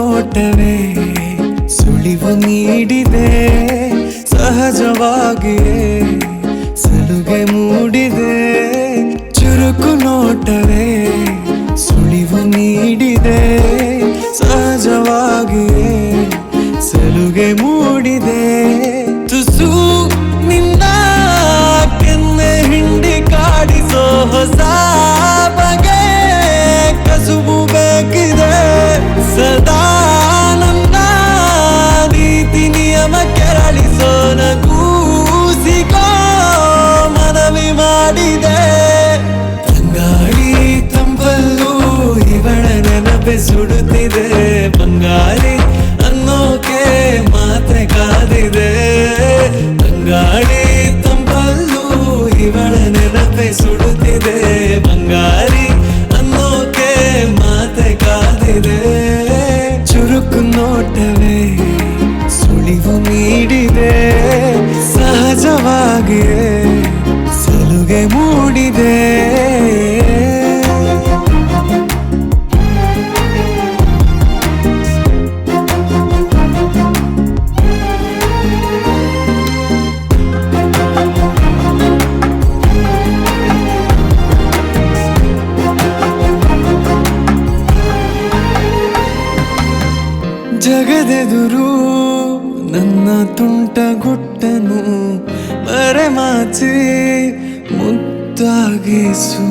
ನೋಟವೇ ಸುಳಿವು ನೀಡಿದೆ, ಸಹಜವಾಗಿಯೇ ಸಲುಗೆ ಮೂಡಿದೆ. ಚುರುಕು ನೋಟವೇ ಸುಳಿವು ನೀಡಿದೆ, ಸಹಜವಾಗಿಯೇ ಸಲುಗೆ ಮೂಡಿದೆ. ತುಸು ನಿನ್ನ ಕೆನ್ನೆ ಹಿಂಡಿ ಕಾಡಿಸೋ ಹೊಸ ಬಗೆ ಕಸುಬು ಬೇಕಿದೆ. ಸದಾ ನನ್ನ ನೀತಿ ನಿಯಮ ಕೆರಳಿಸೋ ನಗೂಸಿಕೋ ಮನವಿ ಮಾಡಿದೆ. ತಂಗಾಳಿ ತಂಬಲ್ಲೂ ಇವಳ ನೆನಪೆ ಸುಡುತ್ತಿದೆ. ಬಂಗಾರಿ ಅನ್ನೋಕೆ ಮಾತ್ರೆ ಕಾದಿದೆ. ತಂಗಾಳಿ ತಂಬಲ್ಲೂ ಇವಳ ನೆನಪೆ ಸುಡುತ್ತಿದೆ. ಬಂಗಾರಿ ಅನ್ನೋಕೆ ಮಾತೆ ಕಾದಿದೆ. ಚುರುಕು ನೋಟವೇ ಸುಳಿವು ನೀಡಿದೆ, ಸಹಜವಾಗಿಯೇ ಸಲುಗೆ ಮೂಡಿದೆ. ಜಗದೆದುರು ನನ್ನ ತುಂಟ ಗುಟ್ಟನು ಮರೆಮಾಚಿ ಮುದ್ದಾಗಿಸು.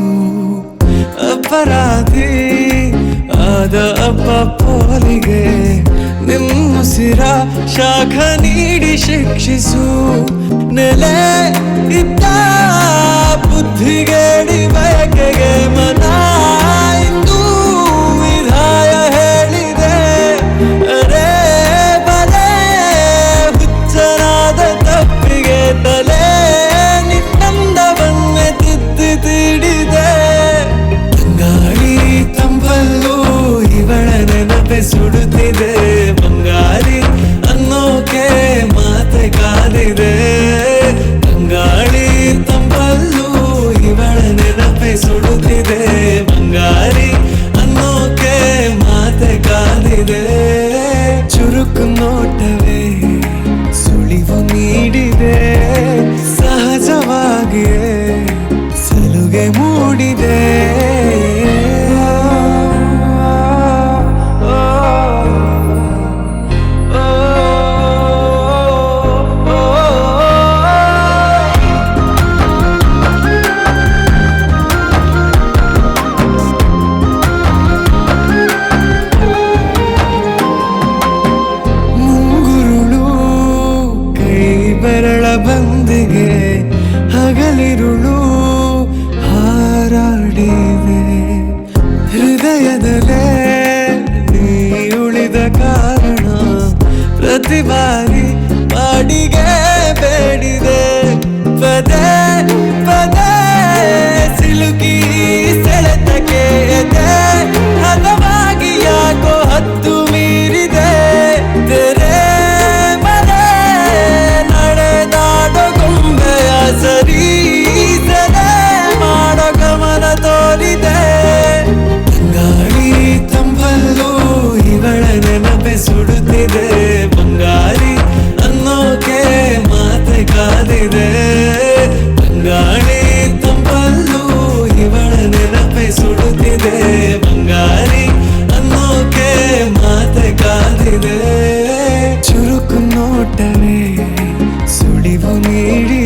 ಅಪರಾಧಿ ಆದ ಅಪ್ಪ ಪೋಲಿಗೆ ನಿಮ್ಮುಸಿರ ಶಾಖ ನೀಡಿ ಶಿಕ್ಷಿಸು. ನೆಲೆ ಇದ್ದ ಬುದ್ಧಿಗೇಡಿ ಬಯಕೆಗೆ ಮನ ಇಂದು ವಿಧಾಯ ಹೇಳಿದೆ. ಅರೆ ಬಲೆ ಹುಚ್ಚನಾದ ತಪ್ಪಿಗೆ ತಲೆ ನಿನ್ನಂದವನ್ನೇ ತಿದ್ದಿ ತೀಡಿದೆ. ತಂಗಾಳಿ ತಂಬಲ್ಲೂ ಇವಳ ನೆನಪೆ ಸುಡುತ್ತಿದೆ. ಬಂಗಾರಿ ಅನ್ನೋಕೆ ಮಾತೆ ಕಾದಿದೆ. ತಂಗಾಳಿ ತಂಬಲ್ಲೂ ಇವಳ ನೆನಪೆ ಸುಡುತ್ತಿದೆ. ಬಂಗಾರಿ ಅನ್ನೋಕೆ ಮಾತೆ ಕಾದಿದೆ. ಚುರುಕು ನೋಟವೇ ಸುಳಿವು ನೀಡಿದೆ, ಸಹಜವಾಗಿಯೇ ಸಲುಗೆ ಮೂಡಿದೆ. ಬೆರಳ ಬಂದಿಗೆ ಹಗಲಿರುಳು ಹಾರಾಡಿದೆ. ಹೃದಯದಲ್ಲೇ ನೀ ಉಳಿದ ಕಾರಣ ಪ್ರತಿ ಬಾರಿ ಬಾಡಿಗೆ ಬೇಡಿದೆ. ಪದೇ ಪದೇ ಸಿಲುಕಿ ಸೆಳೆತಕ್ಕೆ ಎದೆ ಹದವಾಗಿ ಯಾಕೋ ಹತ್ತು ಮೀರಿದೆ. ತೆರೆ ಸರಿ ಸದೆ ಮಾಡೋ ಗಮನ ತೋರಿದೆ. ತಂಗಾಳಿ ತಂಬಲ್ಲೂ ಇವಳ ನೆನಪೆ ಸುಡುತ್ತಿದೆ. ಬಂಗಾರಿ ಅನ್ನೋಕೆ ಮಾತೆ ಕಾದಿದೆ. ತಂಗಾಳಿ ತಂಬಲ್ಲೂ ಇವಳ ನೆನಪೆ ಸುಡುತ್ತಿದೆ. ಬಂಗಾರಿ ಅನ್ನೋಕೆ ಮಾತೆ ಕಾದಿದೆ. ಚುರುಕು ನೋಟವೇ ಸುಳಿವು ನೀಡಿ